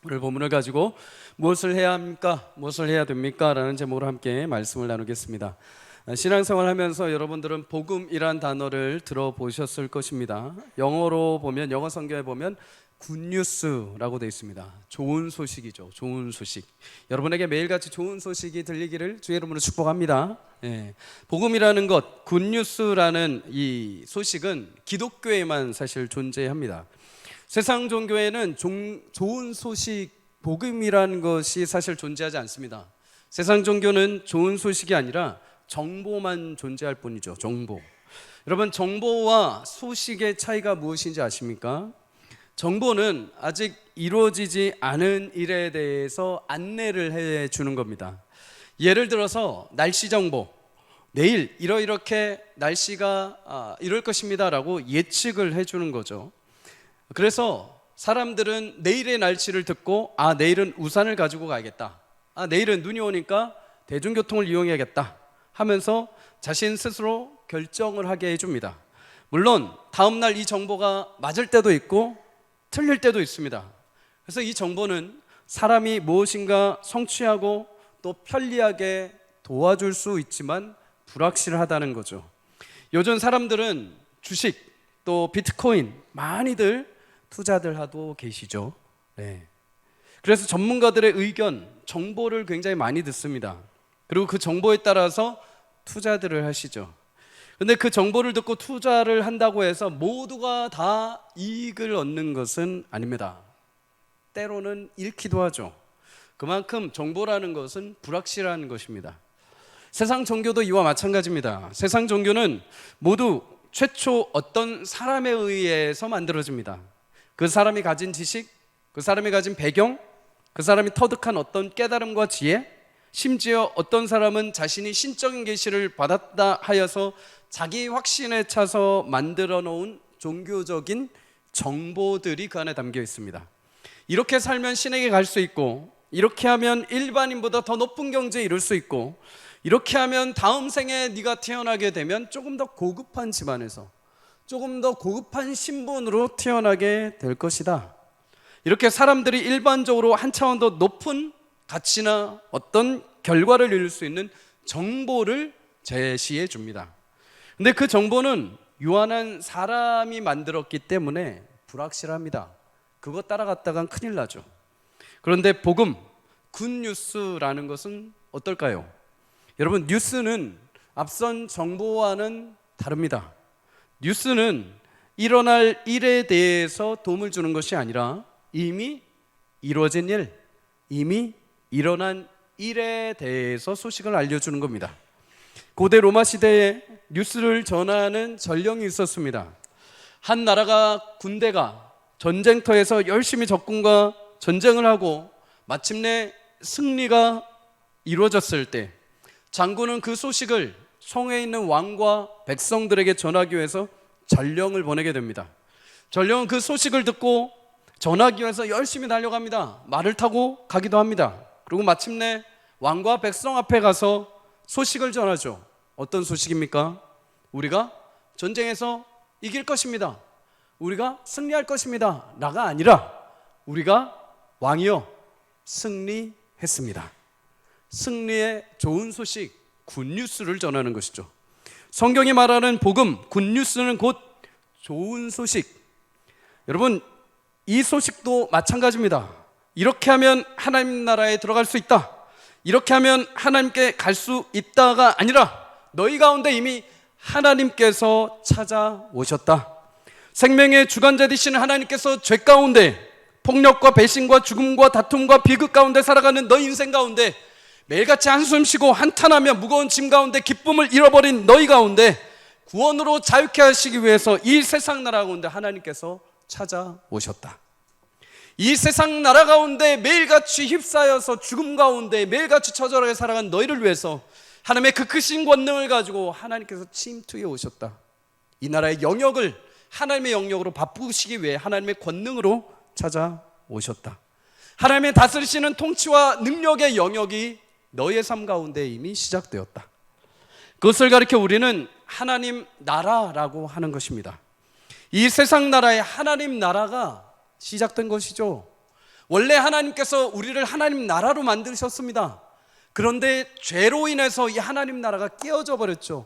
오늘 본문을 가지고 무엇을 해야 합니까? 무엇을 해야 됩니까? 라는 제목으로 함께 말씀을 나누겠습니다. 신앙생활 하면서 여러분들은 복음이란 단어를 들어보셨을 것입니다. 영어로 보면, 영어 성경에 보면 굿뉴스라고 되어 있습니다. 좋은 소식이죠. 좋은 소식. 여러분에게 매일같이 좋은 소식이 들리기를 주의 이름으로 축복합니다. 복음이라는 것, 굿뉴스라는 이 소식은 기독교에만 사실 존재합니다. 세상 종교에는 좋은 소식, 복음이라는 것이 사실 존재하지 않습니다. 세상 종교는 좋은 소식이 아니라 정보만 존재할 뿐이죠. 정보. 여러분, 정보와 소식의 차이가 무엇인지 아십니까? 정보는 아직 이루어지지 않은 일에 대해서 안내를 해 주는 겁니다. 예를 들어서 날씨 정보, 내일 이렇게 날씨가 이럴 것입니다 라고 예측을 해 주는 거죠. 그래서 사람들은 내일의 날씨를 듣고 내일은 우산을 가지고 가야겠다, 내일은 눈이 오니까 대중교통을 이용해야겠다 하면서 자신 스스로 결정을 하게 해줍니다. 물론 다음날 이 정보가 맞을 때도 있고 틀릴 때도 있습니다. 그래서 이 정보는 사람이 무엇인가 성취하고 또 편리하게 도와줄 수 있지만 불확실하다는 거죠. 요즘 사람들은 주식 또 비트코인 많이들 투자들 하고 계시죠. 그래서 전문가들의 의견, 정보를 굉장히 많이 듣습니다. 그리고 그 정보에 따라서 투자들을 하시죠. 근데 그 정보를 듣고 투자를 한다고 해서 모두가 다 이익을 얻는 것은 아닙니다. 때로는 잃기도 하죠. 그만큼 정보라는 것은 불확실한 것입니다. 세상 종교도 이와 마찬가지입니다. 세상 종교는 모두 최초 어떤 사람에 의해서 만들어집니다. 그 사람이 가진 지식, 그 사람이 가진 배경, 그 사람이 터득한 어떤 깨달음과 지혜, 심지어 어떤 사람은 자신이 신적인 계시를 받았다 하여서 자기 확신에 차서 만들어 놓은 종교적인 정보들이 그 안에 담겨 있습니다. 이렇게 살면 신에게 갈 수 있고, 이렇게 하면 일반인보다 더 높은 경지에 이룰 수 있고, 이렇게 하면 다음 생에 네가 태어나게 되면 조금 더 고급한 집안에서 조금 더 고급한 신분으로 태어나게 될 것이다. 이렇게 사람들이 일반적으로 한 차원 더 높은 가치나 어떤 결과를 이룰 수 있는 정보를 제시해 줍니다. 근데 그 정보는 유한한 사람이 만들었기 때문에 불확실합니다. 그거 따라갔다간 큰일 나죠. 그런데 복음, 굿뉴스라는 것은 어떨까요? 여러분, 뉴스는 앞선 정보와는 다릅니다. 뉴스는 일어날 일에 대해서 도움을 주는 것이 아니라 이미 이루어진 일, 이미 일어난 일에 대해서 소식을 알려주는 겁니다. 고대 로마 시대에 뉴스를 전하는 전령이 있었습니다. 한 나라가, 군대가 전쟁터에서 열심히 적군과 전쟁을 하고 마침내 승리가 이루어졌을 때 장군은 그 소식을 성에 있는 왕과 백성들에게 전하기 위해서 전령을 보내게 됩니다. 전령은 그 소식을 듣고 전하기 위해서 열심히 달려갑니다. 말을 타고 가기도 합니다. 그리고 마침내 왕과 백성 앞에 가서 소식을 전하죠. 어떤 소식입니까? 우리가 전쟁에서 이길 것입니다. 우리가 승리할 것입니다. 나가 아니라 우리가 왕이여 승리했습니다. 승리의 좋은 소식, 굿뉴스를 전하는 것이죠. 성경이 말하는 복음, 굿뉴스는 곧 좋은 소식. 여러분, 이 소식도 마찬가지입니다. 이렇게 하면 하나님 나라에 들어갈 수 있다, 이렇게 하면 하나님께 갈 수 있다가 아니라 너희 가운데 이미 하나님께서 찾아오셨다. 생명의 주관자 되시는 하나님께서 죄 가운데 폭력과 배신과 죽음과 다툼과 비극 가운데 살아가는 너희 인생 가운데 매일같이 한숨 쉬고 한탄하며 무거운 짐 가운데 기쁨을 잃어버린 너희 가운데 구원으로 자유케 하시기 위해서 이 세상 나라 가운데 하나님께서 찾아오셨다. 이 세상 나라 가운데 매일같이 휩싸여서 죽음 가운데 매일같이 처절하게 살아간 너희를 위해서 하나님의 그 크신 권능을 가지고 하나님께서 침투해 오셨다. 이 나라의 영역을 하나님의 영역으로 바꾸시기 위해 하나님의 권능으로 찾아오셨다. 하나님의 다스리시는 통치와 능력의 영역이 너의 삶 가운데 이미 시작되었다. 그것을 가리켜 우리는 하나님 나라라고 하는 것입니다. 이 세상 나라의 하나님 나라가 시작된 것이죠. 원래 하나님께서 우리를 하나님 나라로 만드셨습니다. 그런데 죄로 인해서 이 하나님 나라가 깨어져 버렸죠.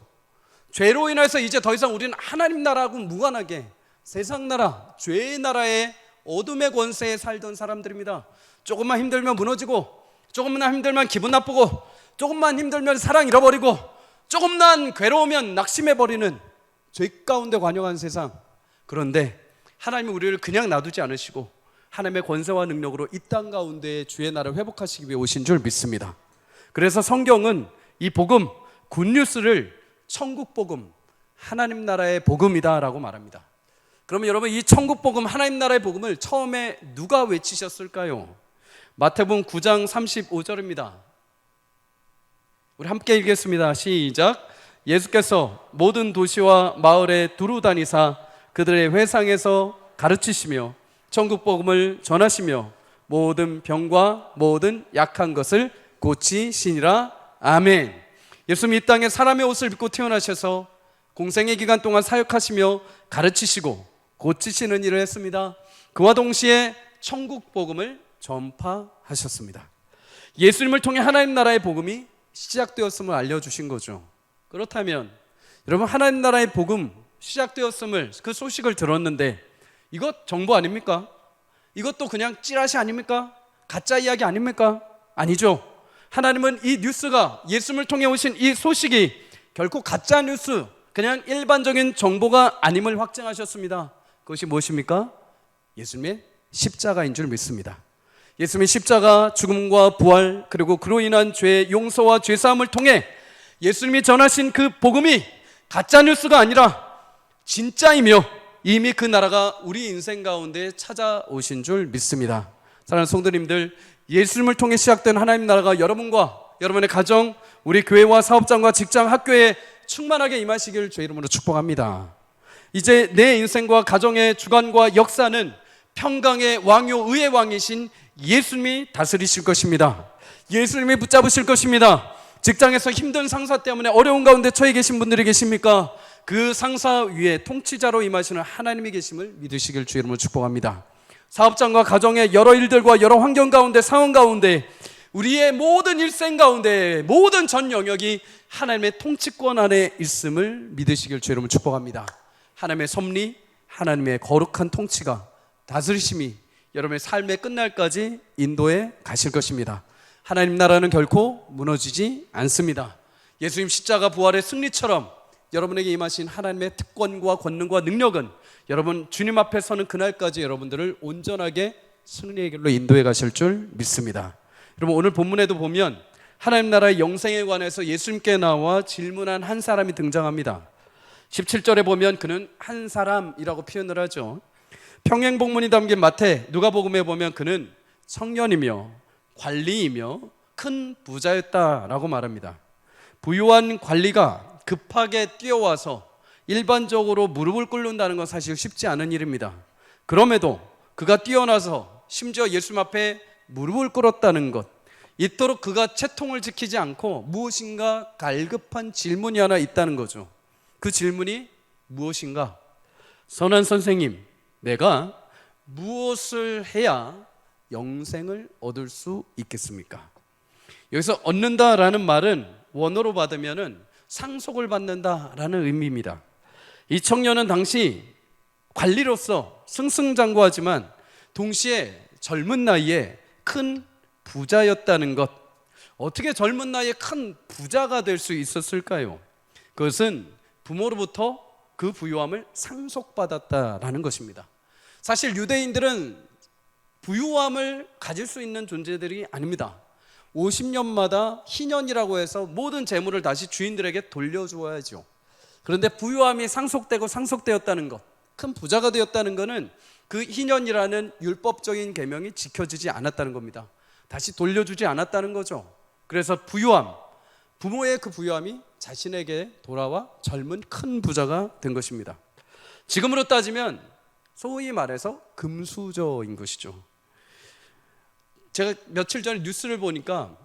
죄로 인해서 이제 더 이상 우리는 하나님 나라하고 무관하게 세상 나라, 죄의 나라에 어둠의 권세에 살던 사람들입니다. 조금만 힘들면 무너지고, 조금만 힘들면 기분 나쁘고, 조금만 힘들면 사랑 잃어버리고, 조금만 괴로우면 낙심해버리는 죄 가운데 관영한 세상. 그런데 하나님이 우리를 그냥 놔두지 않으시고 하나님의 권세와 능력으로 이 땅 가운데 주의 나라를 회복하시기 위해 오신 줄 믿습니다. 그래서 성경은 이 복음, 굿뉴스를 천국 복음, 하나님 나라의 복음이다 라고 말합니다. 그러면 여러분, 이 천국 복음, 하나님 나라의 복음을 처음에 누가 외치셨을까요? 마태복음 9장 35절입니다. 우리 함께 읽겠습니다. 시작. 예수께서 모든 도시와 마을에 두루 다니사 그들의 회상에서 가르치시며 천국 복음을 전하시며 모든 병과 모든 약한 것을 고치시니라. 아멘. 예수님이 이 땅에 사람의 옷을 입고 태어나셔서 공생의 기간 동안 사역하시며 가르치시고 고치시는 일을 했습니다. 그와 동시에 천국 복음을 전파하셨습니다. 예수님을 통해 하나님 나라의 복음이 시작되었음을 알려주신 거죠. 그렇다면 여러분, 하나님 나라의 복음 시작되었음을, 그 소식을 들었는데 이것 정보 아닙니까? 이것도 그냥 찌라시 아닙니까? 가짜 이야기 아닙니까? 아니죠. 하나님은 이 뉴스가, 예수님을 통해 오신 이 소식이 결코 가짜 뉴스, 그냥 일반적인 정보가 아님을 확증하셨습니다. 그것이 무엇입니까? 예수님의 십자가인 줄 믿습니다. 예수님의 십자가, 죽음과 부활, 그리고 그로 인한 죄 용서와 죄 사함을 통해 예수님이 전하신 그 복음이 가짜 뉴스가 아니라 진짜이며 이미 그 나라가 우리 인생 가운데 찾아오신 줄 믿습니다. 사랑하는 성도님들, 예수님을 통해 시작된 하나님 나라가 여러분과 여러분의 가정, 우리 교회와 사업장과 직장, 학교에 충만하게 임하시길 주의 이름으로 축복합니다. 이제 내 인생과 가정의 주관과 역사는 평강의 왕요 의의 왕이신 예수님이 다스리실 것입니다. 예수님이 붙잡으실 것입니다. 직장에서 힘든 상사 때문에 어려운 가운데 처해 계신 분들이 계십니까? 그 상사 위에 통치자로 임하시는 하나님이 계심을 믿으시길 주의 이름으로 축복합니다. 사업장과 가정의 여러 일들과 여러 환경 가운데, 상황 가운데, 우리의 모든 일생 가운데 모든 전 영역이 하나님의 통치권 안에 있음을 믿으시길 주의 이름으로 축복합니다. 하나님의 섭리, 하나님의 거룩한 통치가, 다스리심이 여러분의 삶의 끝날까지 인도해 가실 것입니다. 하나님 나라는 결코 무너지지 않습니다. 예수님 십자가 부활의 승리처럼 여러분에게 임하신 하나님의 특권과 권능과 능력은 여러분 주님 앞에 서는 그날까지 여러분들을 온전하게 승리의 길로 인도해 가실 줄 믿습니다. 여러분, 오늘 본문에도 보면 하나님 나라의 영생에 관해서 예수님께 나와 질문한 한 사람이 등장합니다. 17절에 보면 그는 한 사람이라고 표현을 하죠. 평행복문이 담긴 마태, 누가복음에 보면 그는 청년이며 관리이며 큰 부자였다라고 말합니다. 부유한 관리가 급하게 뛰어와서 일반적으로 무릎을 꿇는다는 건 사실 쉽지 않은 일입니다. 그럼에도 그가 뛰어나서 심지어 예수님 앞에 무릎을 꿇었다는 것, 이토록 그가 채통을 지키지 않고 무엇인가 갈급한 질문이 하나 있다는 거죠. 그 질문이 무엇인가? 선한 선생님, 내가 무엇을 해야 영생을 얻을 수 있겠습니까? 여기서 얻는다라는 말은 원어로 받으면은 상속을 받는다라는 의미입니다. 이 청년은 당시 관리로서 승승장구하지만 동시에 젊은 나이에 큰 부자였다는 것. 어떻게 젊은 나이에 큰 부자가 될 수 있었을까요? 그것은 부모로부터 그 부유함을 상속받았다라는 것입니다. 사실 유대인들은 부유함을 가질 수 있는 존재들이 아닙니다. 50년마다 희년이라고 해서 모든 재물을 다시 주인들에게 돌려주어야죠. 그런데 부유함이 상속되고 상속되었다는 것, 큰 부자가 되었다는 것은 그 희년이라는 율법적인 계명이 지켜지지 않았다는 겁니다. 다시 돌려주지 않았다는 거죠. 그래서 부유함, 부모의 그 부유함이 자신에게 돌아와 젊은 큰 부자가 된 것입니다. 지금으로 따지면 소위 말해서 금수저인 것이죠. 제가 며칠 전에 뉴스를 보니까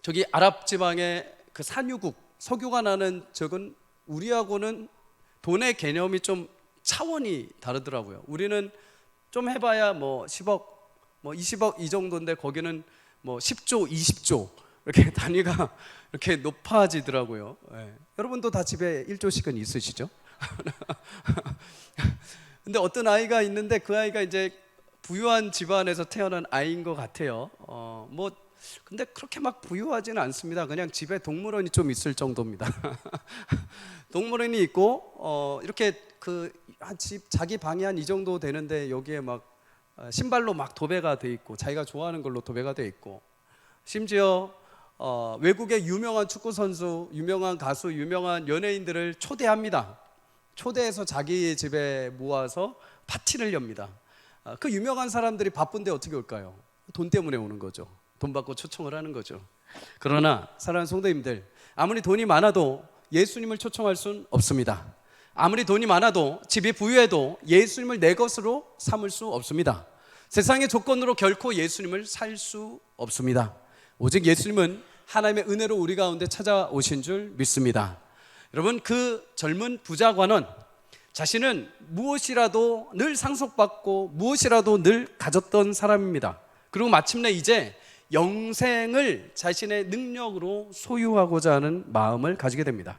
저기 아랍 지방의 그 산유국, 석유가 나는 적은 우리하고는 돈의 개념이 좀 차원이 다르더라고요. 우리는 좀 해봐야 뭐 10억, 뭐 20억 이 정도인데 거기는 뭐 10조, 20조 이렇게 단위가 이렇게 높아지더라고요. 예. 여러분도 다 집에 1조씩은 있으시죠? 근데 어떤 아이가 있는데 그 아이가 이제 부유한 집안에서 태어난 아이인 것 같아요. 뭐 근데 그렇게 막 부유하지는 않습니다. 그냥 집에 동물원이 좀 있을 정도입니다. 동물원이 있고 이렇게 그 한 집 자기 방이 한 이 정도 되는데 여기에 막 신발로 막 도배가 돼 있고 자기가 좋아하는 걸로 도배가 돼 있고 심지어 외국의 유명한 축구 선수, 유명한 가수, 유명한 연예인들을 초대합니다. 초대해서 자기 집에 모아서 파티를 엽니다. 그 유명한 사람들이 바쁜데 어떻게 올까요? 돈 때문에 오는 거죠. 돈 받고 초청을 하는 거죠. 그러나 사랑하는 성도님들, 아무리 돈이 많아도 예수님을 초청할 수는 없습니다. 아무리 돈이 많아도 집이 부유해도 예수님을 내 것으로 삼을 수 없습니다. 세상의 조건으로 결코 예수님을 살 수 없습니다. 오직 예수님은 하나님의 은혜로 우리 가운데 찾아오신 줄 믿습니다. 여러분, 그 젊은 부자 관원 자신은 무엇이라도 늘 상속받고 무엇이라도 늘 가졌던 사람입니다. 그리고 마침내 이제 영생을 자신의 능력으로 소유하고자 하는 마음을 가지게 됩니다.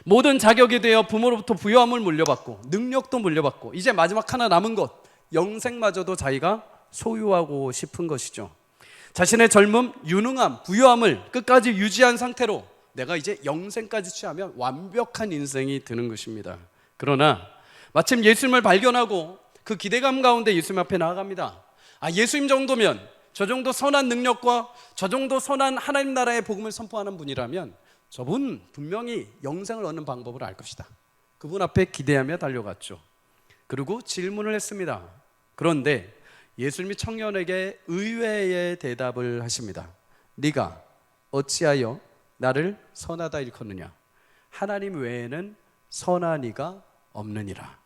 모든 자격이 되어 부모로부터 부유함을 물려받고 능력도 물려받고 이제 마지막 하나 남은 것, 영생마저도 자기가 소유하고 싶은 것이죠. 자신의 젊음, 유능함, 부유함을 끝까지 유지한 상태로 내가 이제 영생까지 취하면 완벽한 인생이 되는 것입니다. 그러나 마침 예수님을 발견하고 그 기대감 가운데 예수님 앞에 나아갑니다. 예수님 정도면, 저 정도 선한 능력과 저 정도 선한 하나님 나라의 복음을 선포하는 분이라면 저분 분명히 영생을 얻는 방법을 알 것이다. 그분 앞에 기대하며 달려갔죠. 그리고 질문을 했습니다. 그런데 예수님이 청년에게 의외의 대답을 하십니다. 네가 어찌하여 나를 선하다 일컫느냐? 하나님 외에는 선한 이가 없느니라.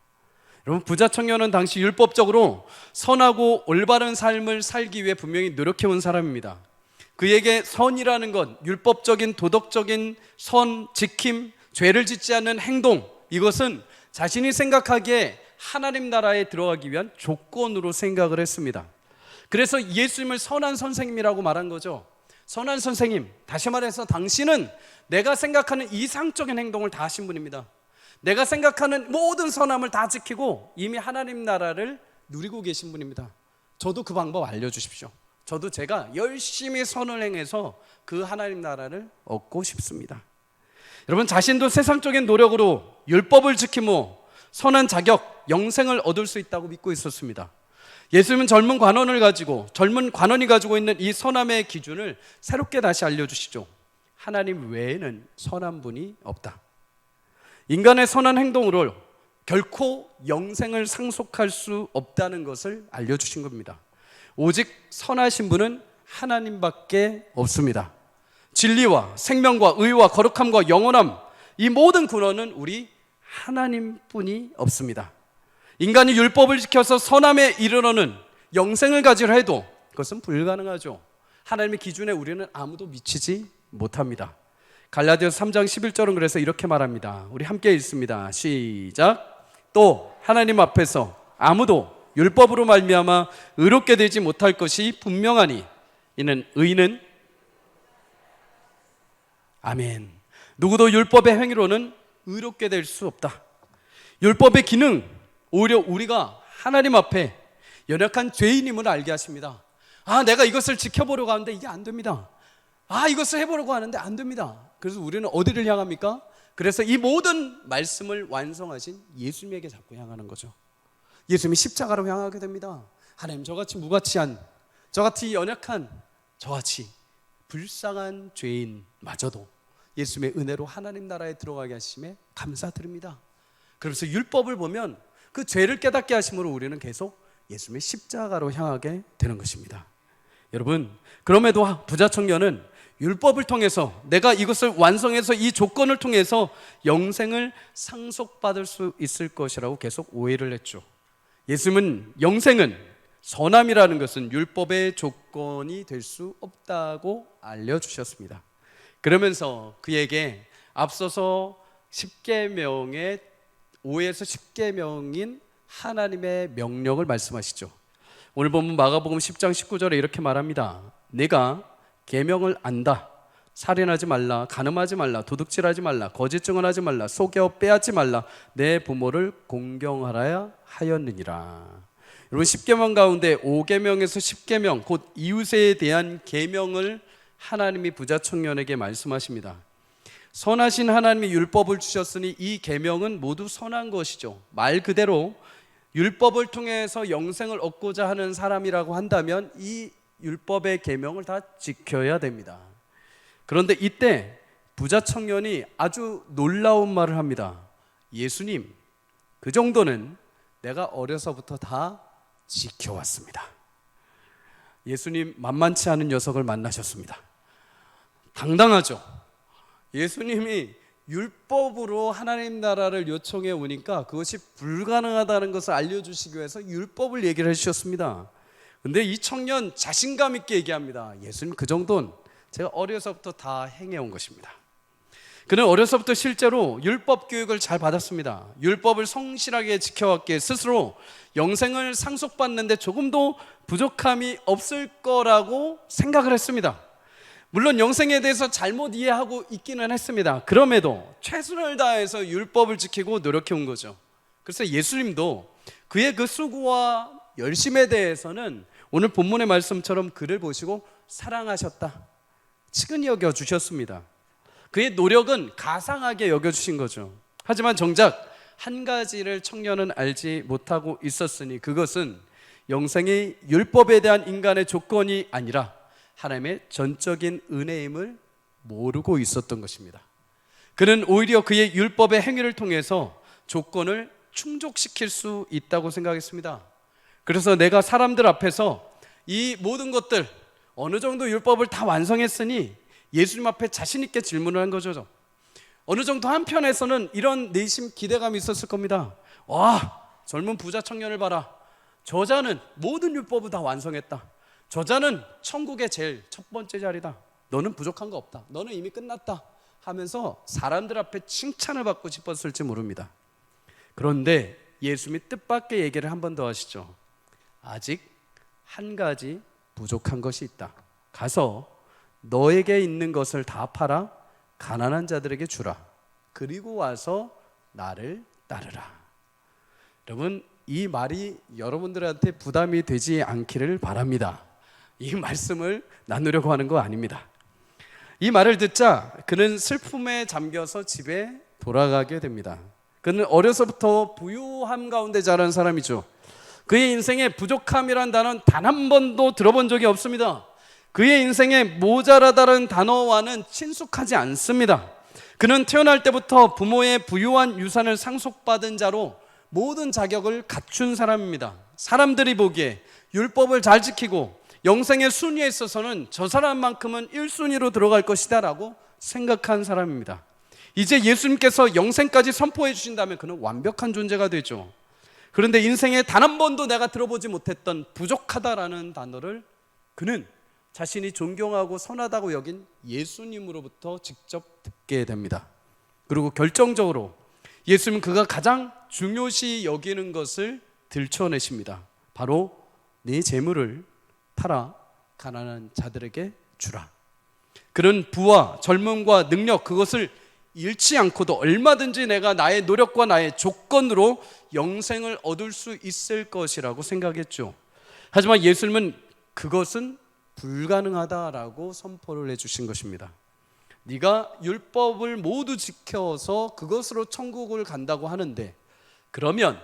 여러분, 부자 청년은 당시 율법적으로 선하고 올바른 삶을 살기 위해 분명히 노력해온 사람입니다. 그에게 선이라는 것, 율법적인 도덕적인 선, 지킴, 죄를 짓지 않는 행동, 이것은 자신이 생각하기에 하나님 나라에 들어가기 위한 조건으로 생각을 했습니다. 그래서 예수님을 선한 선생님이라고 말한 거죠. 선한 선생님, 다시 말해서 당신은 내가 생각하는 이상적인 행동을 다 하신 분입니다. 내가 생각하는 모든 선함을 다 지키고 이미 하나님 나라를 누리고 계신 분입니다. 저도 그 방법 알려주십시오. 저도 제가 열심히 선을 행해서 그 하나님 나라를 얻고 싶습니다. 여러분, 자신도 세상적인 노력으로 율법을 지키며 선한 자격, 영생을 얻을 수 있다고 믿고 있었습니다. 예수님은 젊은 관원이 가지고 있는 이 선함의 기준을 새롭게 다시 알려주시죠. 하나님 외에는 선한 분이 없다. 인간의 선한 행동으로 결코 영생을 상속할 수 없다는 것을 알려주신 겁니다. 오직 선하신 분은 하나님밖에 없습니다. 진리와 생명과 의와 거룩함과 영원함, 이 모든 근원은 우리 하나님뿐이 없습니다. 인간이 율법을 지켜서 선함에 이르러는 영생을 가지려 해도 그것은 불가능하죠. 하나님의 기준에 우리는 아무도 미치지 못합니다. 갈라디아서 3장 11절은 그래서 이렇게 말합니다. 우리 함께 읽습니다. 시작. 또 하나님 앞에서 아무도 율법으로 말미암아 의롭게 되지 못할 것이 분명하니 이는 의는 아멘. 누구도 율법의 행위로는 의롭게 될 수 없다. 율법의 기능, 오히려 우리가 하나님 앞에 연약한 죄인임을 알게 하십니다. 내가 이것을 지켜보려고 하는데 이게 안 됩니다. 이것을 해보려고 하는데 안 됩니다. 그래서 우리는 어디를 향합니까? 그래서 이 모든 말씀을 완성하신 예수님에게 자꾸 향하는 거죠. 예수님이 십자가로 향하게 됩니다. 하나님, 저같이 무가치한, 저같이 연약한, 저같이 불쌍한 죄인마저도 예수님의 은혜로 하나님 나라에 들어가게 하심에 감사드립니다. 그래서 율법을 보면 그 죄를 깨닫게 하심으로 우리는 계속 예수님의 십자가로 향하게 되는 것입니다. 여러분, 그럼에도 부자 청년은 율법을 통해서 내가 이것을 완성해서 이 조건을 통해서 영생을 상속받을 수 있을 것이라고 계속 오해를 했죠. 예수님은 영생은, 선함이라는 것은 율법의 조건이 될 수 없다고 알려주셨습니다. 그러면서 그에게 앞서서 10계명의 5에서 10계명인 하나님의 명령을 말씀하시죠. 오늘 본문 마가복음 10장 19절에 이렇게 말합니다. 내가 계명을 안다. 살인하지 말라, 간음하지 말라, 도둑질하지 말라, 거짓 증언하지 말라, 속여 빼앗지 말라, 내 부모를 공경하라 하였느니라. 여러분, 10계명 가운데 5계명에서 10계명, 곧 이웃에 대한 계명을 하나님이 부자 청년에게 말씀하십니다. 선하신 하나님이 율법을 주셨으니 이 계명은 모두 선한 것이죠. 말 그대로 율법을 통해서 영생을 얻고자 하는 사람이라고 한다면 이 율법의 계명을 다 지켜야 됩니다. 그런데 이때 부자 청년이 아주 놀라운 말을 합니다. 예수님, 그 정도는 내가 어려서부터 다 지켜왔습니다. 예수님 만만치 않은 녀석을 만나셨습니다. 당당하죠. 예수님이 율법으로 하나님 나라를 요청해 오니까 그것이 불가능하다는 것을 알려주시기 위해서 율법을 얘기를 해주셨습니다. 근데 이 청년 자신감 있게 얘기합니다. 예수님, 그 정도는 제가 어려서부터 다 행해온 것입니다. 그는 어려서부터 실제로 율법 교육을 잘 받았습니다. 율법을 성실하게 지켜왔기에 스스로 영생을 상속받는데 조금도 부족함이 없을 거라고 생각을 했습니다. 물론 영생에 대해서 잘못 이해하고 있기는 했습니다. 그럼에도 최선을 다해서 율법을 지키고 노력해온 거죠. 그래서 예수님도 그의 그 수고와 열심에 대해서는 오늘 본문의 말씀처럼 그를 보시고 사랑하셨다, 측은히 여겨주셨습니다. 그의 노력은 가상하게 여겨주신 거죠. 하지만 정작 한 가지를 청년은 알지 못하고 있었으니 그것은 영생의 율법에 대한 인간의 조건이 아니라 하나님의 전적인 은혜임을 모르고 있었던 것입니다. 그는 오히려 그의 율법의 행위를 통해서 조건을 충족시킬 수 있다고 생각했습니다. 그래서 내가 사람들 앞에서 이 모든 것들 어느 정도 율법을 다 완성했으니 예수님 앞에 자신 있게 질문을 한 거죠. 어느 정도 한편에서는 이런 내심 기대감이 있었을 겁니다. 와, 젊은 부자 청년을 봐라. 저자는 모든 율법을 다 완성했다. 저자는 천국의 제일 첫 번째 자리다. 너는 부족한 거 없다. 너는 이미 끝났다 하면서 사람들 앞에 칭찬을 받고 싶었을지 모릅니다. 그런데 예수님이 뜻밖의 얘기를 한 번 더 하시죠. 아직 한 가지 부족한 것이 있다. 가서 너에게 있는 것을 다 팔아 가난한 자들에게 주라. 그리고 와서 나를 따르라. 여러분, 이 말이 여러분들한테 부담이 되지 않기를 바랍니다. 이 말씀을 나누려고 하는 거 아닙니다. 이 말을 듣자 그는 슬픔에 잠겨서 집에 돌아가게 됩니다. 그는 어려서부터 부유함 가운데 자란 사람이죠. 그의 인생에 부족함이란 단어는 단 한 번도 들어본 적이 없습니다. 그의 인생에 모자라다는 단어와는 친숙하지 않습니다. 그는 태어날 때부터 부모의 부유한 유산을 상속받은 자로 모든 자격을 갖춘 사람입니다. 사람들이 보기에 율법을 잘 지키고 영생의 순위에 있어서는 저 사람만큼은 1순위로 들어갈 것이다 라고 생각한 사람입니다. 이제 예수님께서 영생까지 선포해 주신다면 그는 완벽한 존재가 되죠. 그런데 인생에 단 한 번도 내가 들어보지 못했던 부족하다라는 단어를 그는 자신이 존경하고 선하다고 여긴 예수님으로부터 직접 듣게 됩니다. 그리고 결정적으로 예수님은 그가 가장 중요시 여기는 것을 들춰내십니다. 바로 네 재물을 팔아 가난한 자들에게 주라. 그는 부와 젊음과 능력, 그것을 잃지 않고도 얼마든지 내가 나의 노력과 나의 조건으로 영생을 얻을 수 있을 것이라고 생각했죠. 하지만 예수님은 그것은 불가능하다라고 선포를 해주신 것입니다. 네가 율법을 모두 지켜서 그것으로 천국을 간다고 하는데, 그러면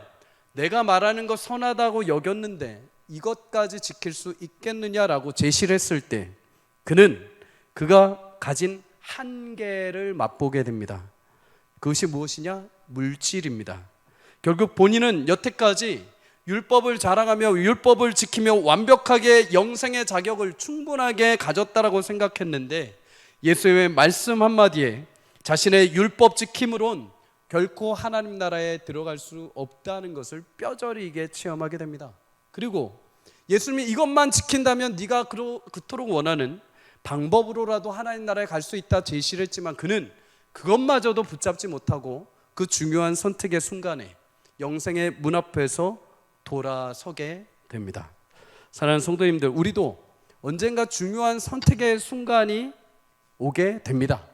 내가 말하는 것 선하다고 여겼는데 이것까지 지킬 수 있겠느냐라고 제시를 했을 때 그는 그가 가진 한계를 맛보게 됩니다. 그것이 무엇이냐? 물질입니다. 결국 본인은 여태까지 율법을 자랑하며 율법을 지키며 완벽하게 영생의 자격을 충분하게 가졌다라고 생각했는데 예수의 말씀 한마디에 자신의 율법 지킴으론 결코 하나님 나라에 들어갈 수 없다는 것을 뼈저리게 체험하게 됩니다. 그리고 예수님이 이것만 지킨다면 네가 그토록 원하는 방법으로라도 하나님 나라에 갈 수 있다 제시를 했지만 그는 그것마저도 붙잡지 못하고 그 중요한 선택의 순간에 영생의 문 앞에서 돌아서게 됩니다. 사랑하는 성도님들, 우리도 언젠가 중요한 선택의 순간이 오게 됩니다.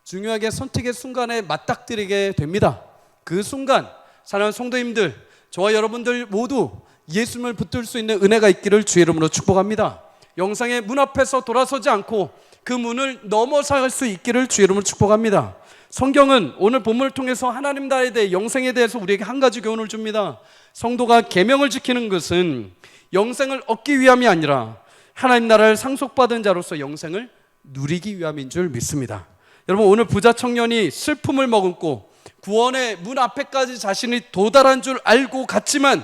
중요하게 선택의 순간에 맞닥뜨리게 됩니다. 그 순간 사랑하는 성도님들, 저와 여러분들 모두 예수님을 붙들 수 있는 은혜가 있기를 주의 이름으로 축복합니다. 영상의 문 앞에서 돌아서지 않고 그 문을 넘어설 수 있기를 주의 이름으로 축복합니다. 성경은 오늘 본문을 통해서 하나님 나라에 대해, 영생에 대해서 우리에게 한 가지 교훈을 줍니다. 성도가 계명을 지키는 것은 영생을 얻기 위함이 아니라 하나님 나라를 상속받은 자로서 영생을 누리기 위함인 줄 믿습니다. 여러분, 오늘 부자 청년이 슬픔을 머금고 구원의 문 앞에까지 자신이 도달한 줄 알고 갔지만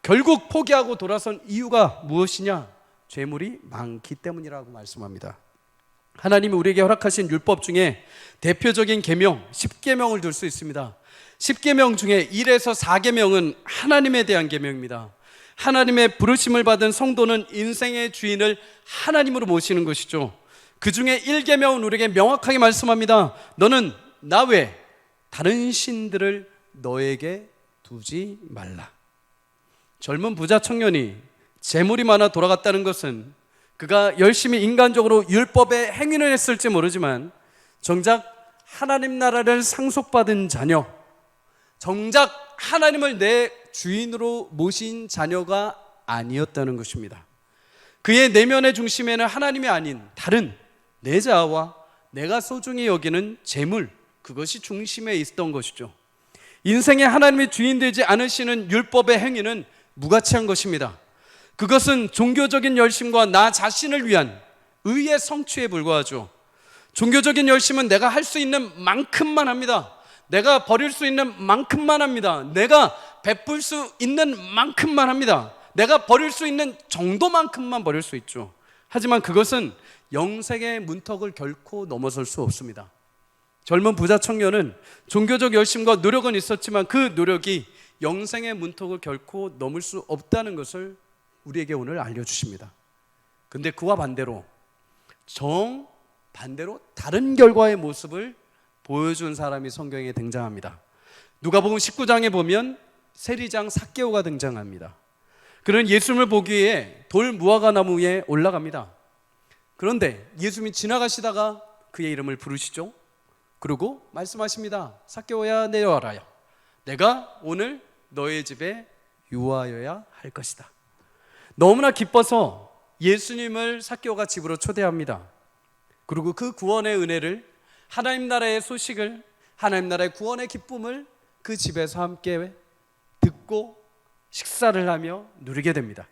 결국 포기하고 돌아선 이유가 무엇이냐? 죄물이 많기 때문이라고 말씀합니다. 하나님이 우리에게 허락하신 율법 중에 대표적인 계명 10계명을 들 수 있습니다. 10계명 중에 1에서 4계명은 하나님에 대한 계명입니다. 하나님의 부르심을 받은 성도는 인생의 주인을 하나님으로 모시는 것이죠. 그 중에 1계명은 우리에게 명확하게 말씀합니다. 너는 나 외 다른 신들을 너에게 두지 말라. 젊은 부자 청년이 재물이 많아 돌아갔다는 것은 그가 열심히 인간적으로 율법에 행위는 했을지 모르지만 정작 하나님 나라를 상속받은 자녀, 정작 하나님을 내 주인으로 모신 자녀가 아니었다는 것입니다. 그의 내면의 중심에는 하나님이 아닌 다른 내 자아와 내가 소중히 여기는 재물, 그것이 중심에 있었던 것이죠. 인생에 하나님이 주인 되지 않으시는 율법의 행위는 무가치한 것입니다. 그것은 종교적인 열심과 나 자신을 위한 의의 성취에 불과하죠. 종교적인 열심은 내가 할 수 있는 만큼만 합니다. 내가 버릴 수 있는 만큼만 합니다. 내가 베풀 수 있는 만큼만 합니다. 내가 버릴 수 있는 정도만큼만 버릴 수 있죠. 하지만 그것은 영생의 문턱을 결코 넘어설 수 없습니다. 젊은 부자 청년은 종교적 열심과 노력은 있었지만 그 노력이 영생의 문턱을 결코 넘을 수 없다는 것을 우리에게 오늘 알려주십니다. 근데 그와 반대로 정반대로 다른 결과의 모습을 보여준 사람이 성경에 등장합니다. 누가복음 19장에 보면 세리장 삭개오가 등장합니다. 그는 예수님을 보기 위해 돌 무화과 나무 위에 올라갑니다. 그런데 예수님이 지나가시다가 그의 이름을 부르시죠. 그리고 말씀하십니다. 삭개오야, 내려와라. 내가 오늘 너의 집에 유하여야 할 것이다. 너무나 기뻐서 예수님을 삭개오가 집으로 초대합니다. 그리고 그 구원의 은혜를, 하나님 나라의 소식을, 하나님 나라의 구원의 기쁨을 그 집에서 함께 듣고 식사를 하며 누리게 됩니다.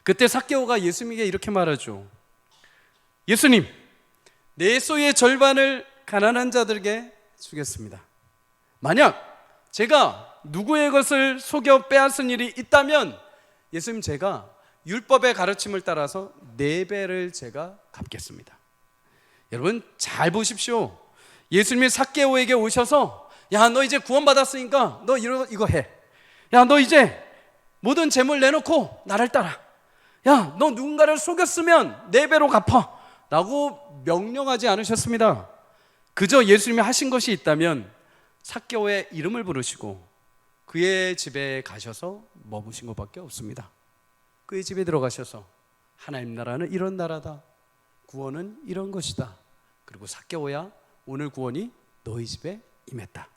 그때 삭개오가 예수님에게 이렇게 말하죠. 예수님, 내 소유의 절반을 가난한 자들에게 주겠습니다. 만약 제가 누구의 것을 속여 빼앗은 일이 있다면 예수님, 제가 율법의 가르침을 따라서 4배를 제가 갚겠습니다. 여러분 잘 보십시오. 예수님이 삭개오에게 오셔서 야, 너 이제 구원받았으니까 너 이거 해. 야, 너 이제 모든 재물 내놓고 나를 따라. 야, 너 누군가를 속였으면 4배로 갚아 라고 명령하지 않으셨습니다. 그저 예수님이 하신 것이 있다면 삭개오의 이름을 부르시고 그의 집에 가셔서 머무신 것밖에 없습니다. 그의 집에 들어가셔서 하나님 나라는 이런 나라다, 구원은 이런 것이다, 그리고 삭개오야, 오늘 구원이 너희 집에 임했다.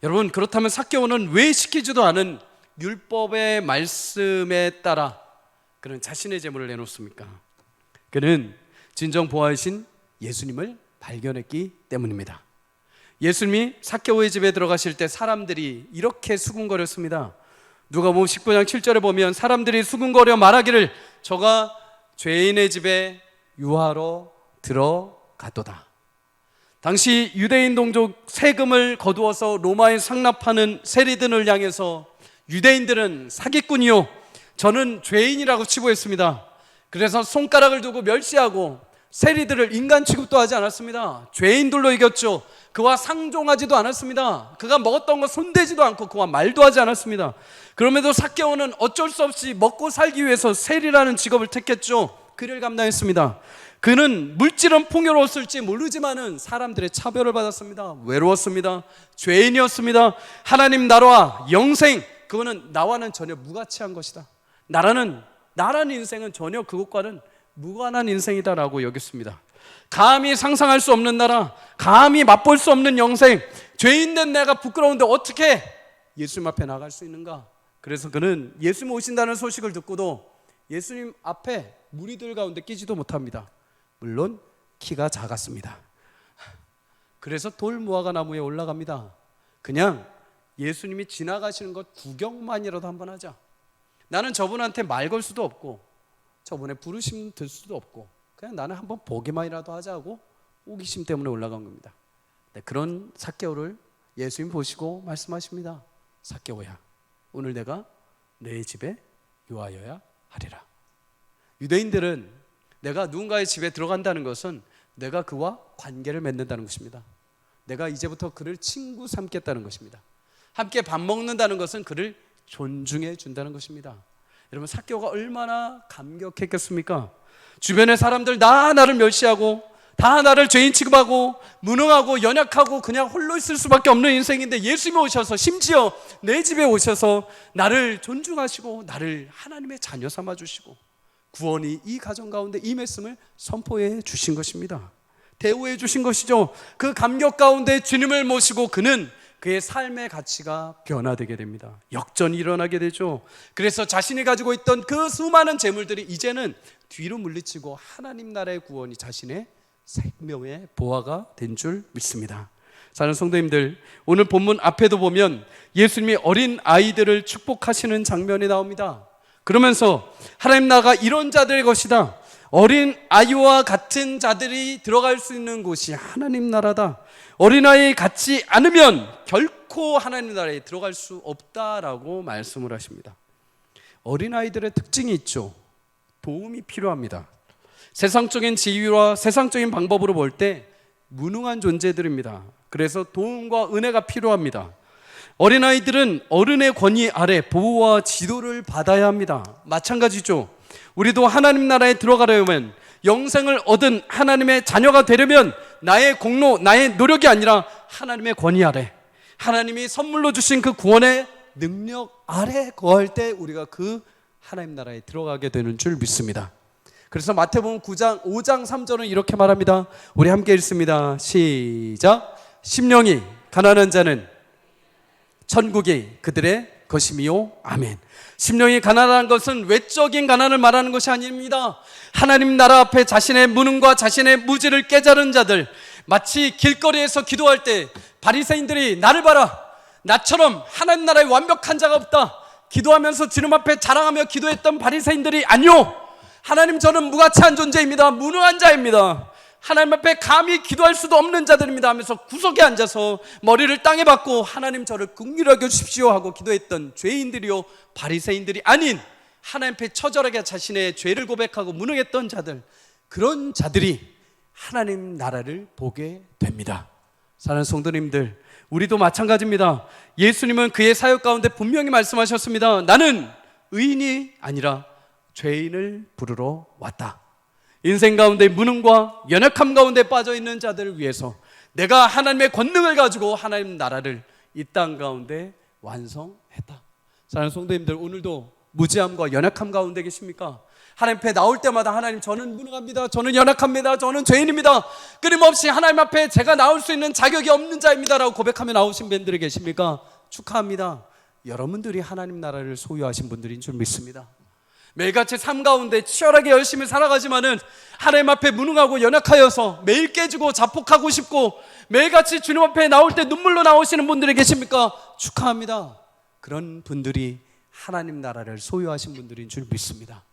여러분, 그렇다면 삭개오는 왜 시키지도 않은 율법의 말씀에 따라 그는 자신의 재물을 내놓습니까? 그는 진정 보아하신 예수님을 발견했기 때문입니다. 예수님이 삭개오의 집에 들어가실 때 사람들이 이렇게 수군거렸습니다. 누가복음 19장 7절에 보면 사람들이 수군거려 말하기를 저가 죄인의 집에 유하러 들어갔도다. 당시 유대인 동족 세금을 거두어서 로마에 상납하는 세리들을 향해서 유대인들은 사기꾼이요, 저는 죄인이라고 치부했습니다. 그래서 손가락을 두고 멸시하고 세리들을 인간 취급도 하지 않았습니다. 죄인들로 이겼죠. 그와 상종하지도 않았습니다. 그가 먹었던 거 손대지도 않고 그와 말도 하지 않았습니다. 그럼에도 삭개오는 어쩔 수 없이 먹고 살기 위해서 세리라는 직업을 택했죠. 그를 감당했습니다. 그는 물질은 풍요로웠을지 모르지만은 사람들의 차별을 받았습니다. 외로웠습니다. 죄인이었습니다. 하나님 나라와 영생, 그거는 나와는 전혀 무가치한 것이다. 나라는 나라는 인생은 전혀 그것과는 무관한 인생이다라고 여겼습니다. 감히 상상할 수 없는 나라, 감히 맛볼 수 없는 영생, 죄인된 내가 부끄러운데 어떻게 예수님 앞에 나갈 수 있는가? 그래서 그는 예수님 오신다는 소식을 듣고도 예수님 앞에 무리들 가운데 끼지도 못합니다. 물론 키가 작았습니다. 그래서 돌무화과 나무에 올라갑니다. 그냥 예수님이 지나가시는 것 구경만이라도 한번 하자. 나는 저분한테 말 걸 수도 없고 저분의 부르심 들 수도 없고 그냥 나는 한번 보기만이라도 하자고 호기심 때문에 올라간 겁니다. 네, 그런 삭개오를 예수님 보시고 말씀하십니다. 삭개오야, 오늘 내가 내 집에 유하여야 하리라. 유대인들은 내가 누군가의 집에 들어간다는 것은 내가 그와 관계를 맺는다는 것입니다. 내가 이제부터 그를 친구 삼겠다는 것입니다. 함께 밥 먹는다는 것은 그를 존중해 준다는 것입니다. 여러분, 삭개오가 얼마나 감격했겠습니까? 주변의 사람들 다 나를 멸시하고 다 나를 죄인 취급하고 무능하고 연약하고 그냥 홀로 있을 수밖에 없는 인생인데 예수님이 오셔서 심지어 내 집에 오셔서 나를 존중하시고 나를 하나님의 자녀 삼아주시고 구원이 이 가정 가운데 임했음을 선포해 주신 것입니다. 대우해 주신 것이죠. 그 감격 가운데 주님을 모시고 그는 그의 삶의 가치가 변화되게 됩니다. 역전이 일어나게 되죠. 그래서 자신이 가지고 있던 그 수많은 재물들이 이제는 뒤로 물리치고 하나님 나라의 구원이 자신의 생명의 보화가 된 줄 믿습니다. 사랑하는 성도님들, 오늘 본문 앞에도 보면 예수님이 어린 아이들을 축복하시는 장면이 나옵니다. 그러면서 하나님 나라가 이런 자들의 것이다, 어린 아이와 같은 자들이 들어갈 수 있는 곳이 하나님 나라다, 어린아이 같지 않으면 결코 하나님 나라에 들어갈 수 없다라고 말씀을 하십니다. 어린아이들의 특징이 있죠. 도움이 필요합니다. 세상적인 지위와 세상적인 방법으로 볼 때 무능한 존재들입니다. 그래서 도움과 은혜가 필요합니다. 어린아이들은 어른의 권위 아래 보호와 지도를 받아야 합니다. 마찬가지죠. 우리도 하나님 나라에 들어가려면, 영생을 얻은 하나님의 자녀가 되려면 나의 공로, 나의 노력이 아니라 하나님의 권위 아래, 하나님이 선물로 주신 그 구원의 능력 아래 거할 때 우리가 그 하나님 나라에 들어가게 되는 줄 믿습니다. 그래서 마태복음 9장 5장 3절은 이렇게 말합니다. 우리 함께 읽습니다. 시작. 심령이 가난한 자는 천국이 그들의 것이미요. 아멘. 심령이 가난한 것은 외적인 가난을 말하는 것이 아닙니다. 하나님 나라 앞에 자신의 무능과 자신의 무지를 깨달은 자들, 마치 길거리에서 기도할 때 바리새인들이 나를 봐라, 나처럼 하나님 나라에 완벽한 자가 없다, 기도하면서 주님 앞에 자랑하며 기도했던 바리새인들이 아니요, 하나님 저는 무가치한 존재입니다, 무능한 자입니다, 하나님 앞에 감히 기도할 수도 없는 자들입니다 하면서 구석에 앉아서 머리를 땅에 박고 하나님 저를 긍휼하게 주십시오 하고 기도했던 죄인들이요, 바리새인들이 아닌 하나님 앞에 처절하게 자신의 죄를 고백하고 무능했던 자들, 그런 자들이 하나님 나라를 보게 됩니다. 사랑하는 성도님들, 우리도 마찬가지입니다. 예수님은 그의 사역 가운데 분명히 말씀하셨습니다. 나는 의인이 아니라 죄인을 부르러 왔다. 인생 가운데 무능과 연약함 가운데 빠져있는 자들을 위해서 내가 하나님의 권능을 가지고 하나님 나라를 이 땅 가운데 완성했다. 사랑하는 성도님들, 오늘도 무지함과 연약함 가운데 계십니까? 하나님 앞에 나올 때마다 하나님 저는 무능합니다, 저는 연약합니다, 저는 죄인입니다, 끊임없이 하나님 앞에 제가 나올 수 있는 자격이 없는 자입니다 라고 고백하며 나오신 분들이 계십니까? 축하합니다. 여러분들이 하나님 나라를 소유하신 분들인 줄 믿습니다. 매일같이 삶 가운데 치열하게 열심히 살아가지만은 하나님 앞에 무능하고 연약하여서 매일 깨지고 자폭하고 싶고 매일같이 주님 앞에 나올 때 눈물로 나오시는 분들이 계십니까? 축하합니다. 그런 분들이 하나님 나라를 소유하신 분들인 줄 믿습니다.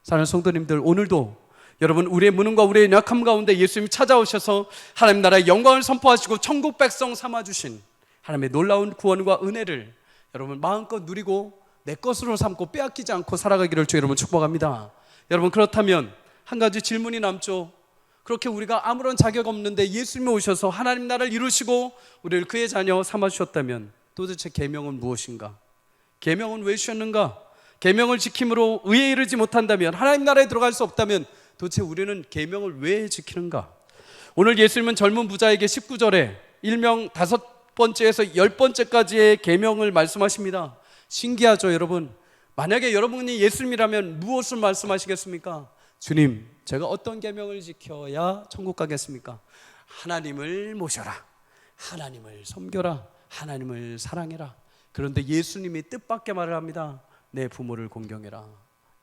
사랑하는 성도님들, 오늘도 여러분 우리의 무능과 우리의 연약함 가운데 예수님이 찾아오셔서 하나님 나라의 영광을 선포하시고 천국 백성 삼아주신 하나님의 놀라운 구원과 은혜를 여러분 마음껏 누리고 내 것으로 삼고 빼앗기지 않고 살아가기를 주 여러분 축복합니다. 여러분, 그렇다면 한 가지 질문이 남죠. 그렇게 우리가 아무런 자격 없는데 예수님이 오셔서 하나님 나라를 이루시고 우리를 그의 자녀 삼아주셨다면 도대체 계명은 무엇인가? 계명은 왜 주셨는가? 계명을 지킴으로 의에 이르지 못한다면, 하나님 나라에 들어갈 수 없다면 도대체 우리는 계명을 왜 지키는가? 오늘 예수님은 젊은 부자에게 19절에 일명 5번째에서 10번째까지의 계명을 말씀하십니다. 신기하죠 여러분? 만약에 여러분이 예수님이라면 무엇을 말씀하시겠습니까? 주님, 제가 어떤 계명을 지켜야 천국 가겠습니까? 하나님을 모셔라, 하나님을 섬겨라, 하나님을 사랑해라. 그런데 예수님이 뜻밖의 말을 합니다. 내 부모를 공경해라,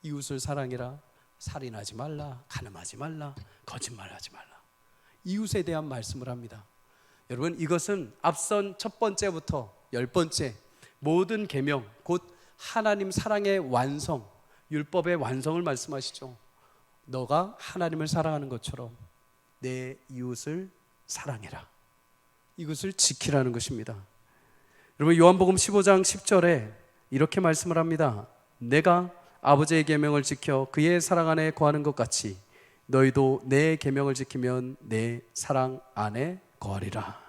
이웃을 사랑해라, 살인하지 말라, 간음하지 말라, 거짓말하지 말라. 이웃에 대한 말씀을 합니다. 여러분, 이것은 앞선 첫 번째부터 10번째 모든 계명, 곧 하나님 사랑의 완성, 율법의 완성을 말씀하시죠. 너가 하나님을 사랑하는 것처럼 내 이웃을 사랑해라. 이것을 지키라는 것입니다. 여러분, 요한복음 15장 10절에 이렇게 말씀을 합니다. 내가 아버지의 계명을 지켜 그의 사랑 안에 거하는 것 같이 너희도 내 계명을 지키면 내 사랑 안에 거하리라.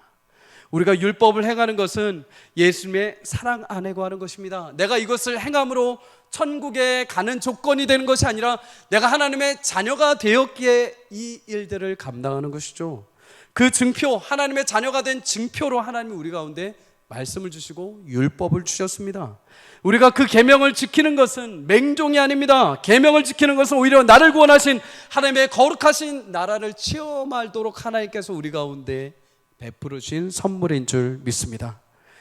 우리가 율법을 행하는 것은 예수님의 사랑 안에 거하는 것입니다. 내가 이것을 행함으로 천국에 가는 조건이 되는 것이 아니라 내가 하나님의 자녀가 되었기에 이 일들을 감당하는 것이죠. 그 증표, 하나님의 자녀가 된 증표로 하나님이 우리 가운데 말씀을 주시고 율법을 주셨습니다. 우리가 그 계명을 지키는 것은 맹종이 아닙니다. 계명을 지키는 것은 오히려 나를 구원하신 하나님의 거룩하신 나라를 체험하도록 하나님께서 우리 가운데 베풀어 주신 선물인 줄 믿습니다.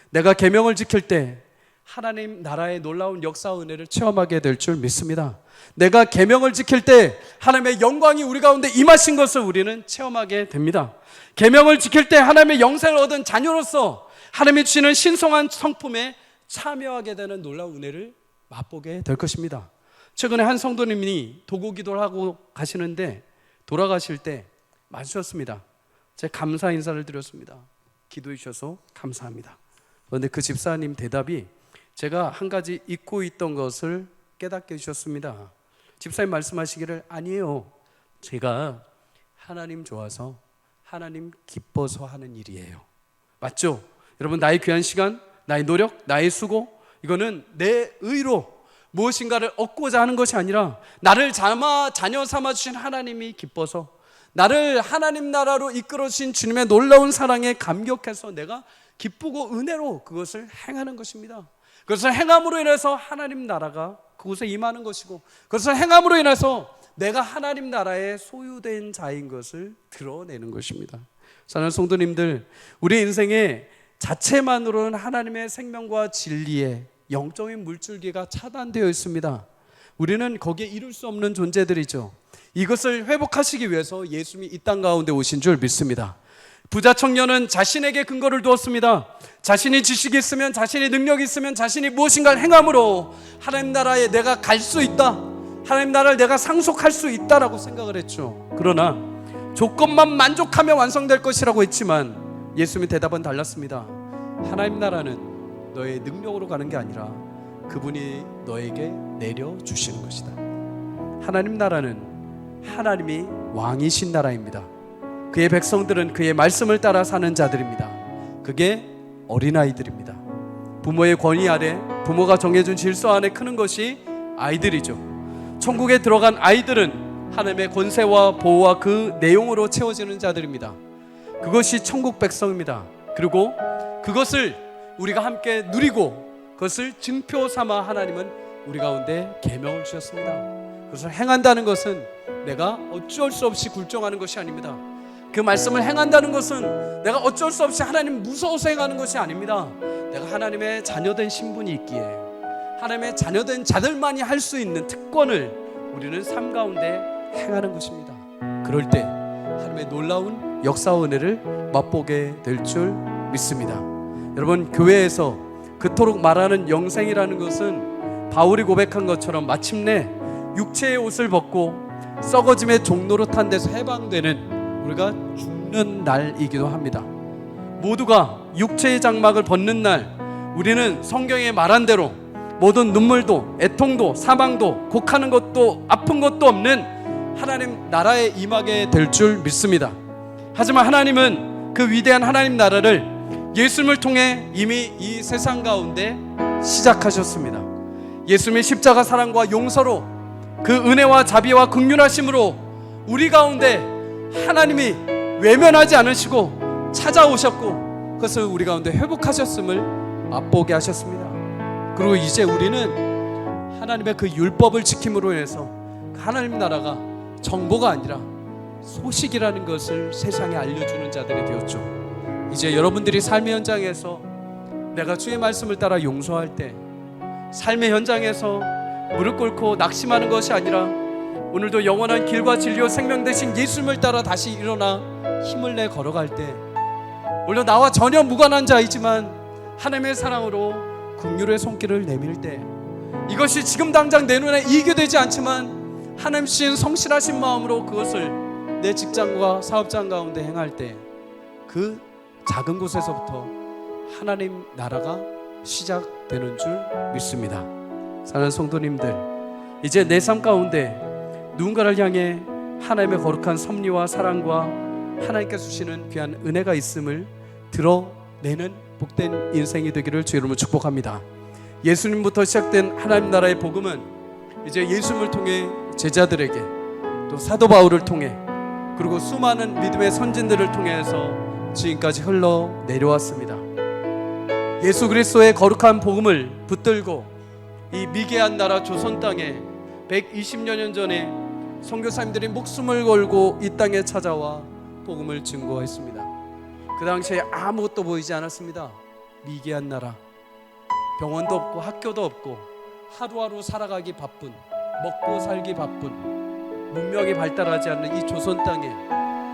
내가 계명을 지킬 때 하나님 나라의 놀라운 역사 은혜를 체험하게 될 줄 믿습니다. 내가 계명을 지킬 때 하나님의 영광이 우리 가운데 임하신 것을 우리는 체험하게 됩니다. 계명을 지킬 때 하나님의 영생을 얻은 자녀로서 하나님이 주시는 신성한 성품에 참여하게 되는 놀라운 은혜를 맛보게 될 것입니다. 최근에 한 성도님이 도구 기도를 하고 가시는데 돌아가실 때 마주쳤습니다. 제가 감사 인사를 드렸습니다. 기도해 주셔서 감사합니다. 그런데 그 집사님 대답이 제가 한 가지 잊고 있던 것을 깨닫게 해주셨습니다. 집사님 말씀하시기를 아니에요, 제가 하나님 좋아서 하나님 기뻐서 하는 일이에요. 맞죠? 여러분, 나의 귀한 시간, 나의 노력, 나의 수고, 이거는 내 의로 무엇인가를 얻고자 하는 것이 아니라 나를 자녀 삼아 주신 하나님이 기뻐서, 나를 하나님 나라로 이끌어 주신 주님의 놀라운 사랑에 감격해서 내가 기쁘고 은혜로 그것을 행하는 것입니다. 그것을 행함으로 인해서 하나님 나라가 그곳에 임하는 것이고, 그것을 행함으로 인해서 내가 하나님 나라의 소유된 자인 것을 드러내는 것입니다. 사랑하는 성도님들, 우리 인생의 자체만으로는 하나님의 생명과 진리의 영적인 물줄기가 차단되어 있습니다. 우리는 거기에 이룰 수 없는 존재들이죠. 이것을 회복하시기 위해서 예수님이 이 땅 가운데 오신 줄 믿습니다. 부자 청년은 자신에게 근거를 두었습니다. 자신이 지식이 있으면, 자신이 능력이 있으면, 자신이 무엇인가를 행함으로 하나님 나라에 내가 갈 수 있다, 하나님 나라를 내가 상속할 수 있다라고 생각을 했죠. 그러나 조건만 만족하면 완성될 것이라고 했지만 예수님의 대답은 달랐습니다. 하나님 나라는 너의 능력으로 가는 게 아니라 그분이 너에게 내려주시는 것이다. 하나님 나라는 하나님이 왕이신 나라입니다. 그의 백성들은 그의 말씀을 따라 사는 자들입니다. 그게 어린아이들입니다. 부모의 권위 아래, 부모가 정해준 질서 안에 크는 것이 아이들이죠. 천국에 들어간 아이들은 하나님의 권세와 보호와 그 내용으로 채워지는 자들입니다. 그것이 천국 백성입니다. 그리고 그것을 우리가 함께 누리고 그것을 증표 삼아 하나님은 우리 가운데 계명을 주셨습니다. 그것을 행한다는 것은 내가 어쩔 수 없이 굴종하는 것이 아닙니다. 그 말씀을 행한다는 것은 내가 어쩔 수 없이 하나님 무서워서 행하는 것이 아닙니다. 내가 하나님의 자녀된 신분이 있기에 하나님의 자녀된 자들만이 할 수 있는 특권을 우리는 삶 가운데 행하는 것입니다. 그럴 때 하나님의 놀라운 역사 은혜를 맛보게 될 줄 믿습니다. 여러분, 교회에서 그토록 말하는 영생이라는 것은 바울이 고백한 것처럼 마침내 육체의 옷을 벗고 썩어짐의 종로로 탄 데서 해방되는 우리가 죽는 날이기도 합니다. 모두가 육체의 장막을 벗는 날, 우리는 성경에 말한 대로 모든 눈물도 애통도 사망도 곡하는 것도 아픈 것도 없는 하나님 나라에 임하게 될 줄 믿습니다. 하지만 하나님은 그 위대한 하나님 나라를 예수님을 통해 이미 이 세상 가운데 시작하셨습니다. 예수님의 십자가 사랑과 용서로 그 은혜와 자비와 긍휼하심으로 우리 가운데 하나님이 외면하지 않으시고 찾아오셨고 그것을 우리 가운데 회복하셨음을 맛보게 하셨습니다. 그리고 이제 우리는 하나님의 그 율법을 지킴으로 인해서 하나님 나라가 정보가 아니라 소식이라는 것을 세상에 알려주는 자들이 되었죠. 이제 여러분들이 삶의 현장에서 내가 주의 말씀을 따라 용서할 때, 삶의 현장에서 무릎 꿇고 낙심하는 것이 아니라 오늘도 영원한 길과 진리와 생명 되신 예수님을 따라 다시 일어나 힘을 내 걸어갈 때, 물론 나와 전혀 무관한 자이지만 하나님의 사랑으로 긍휼의 손길을 내밀 때, 이것이 지금 당장 내 눈에 이익이 되지 않지만 하나님 주신 성실하신 마음으로 그것을 내 직장과 사업장 가운데 행할 때, 그 작은 곳에서부터 하나님 나라가 시작되는 줄 믿습니다. 사랑하는 성도님들, 이제 내 삶 가운데 누군가를 향해 하나님의 거룩한 섭리와 사랑과 하나님께서 주시는 귀한 은혜가 있음을 드러내는 복된 인생이 되기를 주의 이름으로 축복합니다. 예수님부터 시작된 하나님 나라의 복음은 이제 예수님을 통해 제자들에게, 또 사도 바울을 통해, 그리고 수많은 믿음의 선진들을 통해서 지금까지 흘러 내려왔습니다. 예수 그리스도의 거룩한 복음을 붙들고 이 미개한 나라 조선 땅에 120여 년 전에 선교사님들이 목숨을 걸고 이 땅에 찾아와 복음을 증거했습니다. 그 당시에 아무것도 보이지 않았습니다. 미개한 나라, 병원도 없고 학교도 없고 하루하루 살아가기 바쁜, 먹고 살기 바쁜, 문명이 발달하지 않는 이 조선 땅에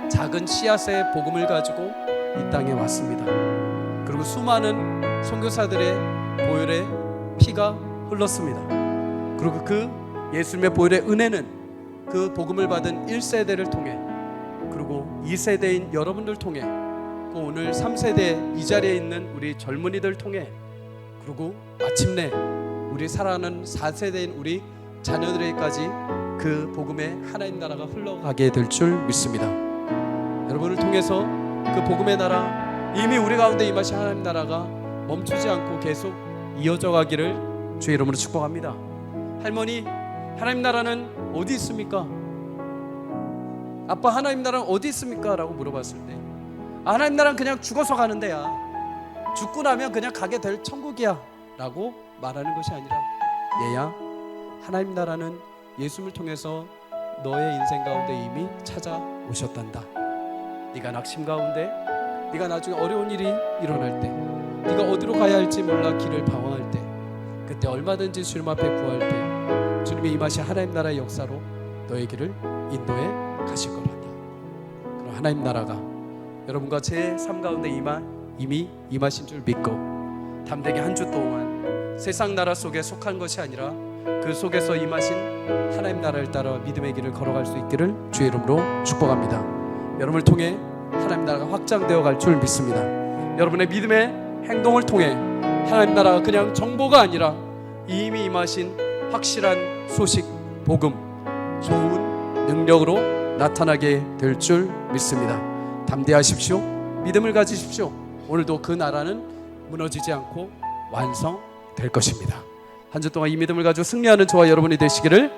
작은 씨앗의 복음을 가지고 이 땅에 왔습니다. 그리고 수많은 선교사들의 보혈의 피가 흘렀습니다. 그리고 그 예수님의 보혈의 은혜는 그 복음을 받은 1세대를 통해, 그리고 2세대인 여러분들 통해, 그 오늘 3세대 이 자리에 있는 우리 젊은이들 통해, 그리고 마침내 우리 살아가는 4세대인 우리 자녀들에게까지 그 복음의 하나님 나라가 흘러가게 될 줄 믿습니다. 여러분을 통해서 그 복음의 나라, 이미 우리 가운데 임하신 하나님 나라가 멈추지 않고 계속 이어져 가기를 주의 이름으로 축복합니다. 할머니, 하나님 나라는 어디 있습니까? 아빠, 하나님 나라는 어디 있습니까? 라고 물어봤을 때, 하나님 나라는 그냥 죽어서 가는 데야, 죽고 나면 그냥 가게 될 천국이야 라고 말하는 것이 아니라, 얘야, 하나님 나라는 예수님을 통해서 너의 인생 가운데 이미 찾아오셨단다. 네가 낙심 가운데, 네가 나중에 어려운 일이 일어날 때, 네가 어디로 가야 할지 몰라 길을 방황할 때, 그때 얼마든지 주님 앞에 구할 때 주님이 임하신 하나님 나라의 역사로 너의 길을 인도해 가실 거란다. 그럼 하나님 나라가 여러분과 제 삶 가운데 이미 임하신 줄 믿고 담대하게 한 주 동안 세상 나라 속에 속한 것이 아니라 그 속에서 임하신 하나님 나라를 따라 믿음의 길을 걸어갈 수 있기를 주의 이름으로 축복합니다. 여러분을 통해 하나님 나라가 확장되어 갈 줄 믿습니다. 여러분의 믿음의 행동을 통해 하나님 나라가 그냥 정보가 아니라 이미 임하신 확실한 소식, 복음, 좋은 능력으로 나타나게 될 줄 믿습니다. 담대하십시오. 믿음을 가지십시오. 오늘도 그 나라는 무너지지 않고 완성될 것입니다. 한 주 동안 이 믿음을 가지고 승리하는 저와 여러분이 되시기를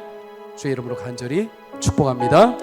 주의 이름으로 간절히 축복합니다.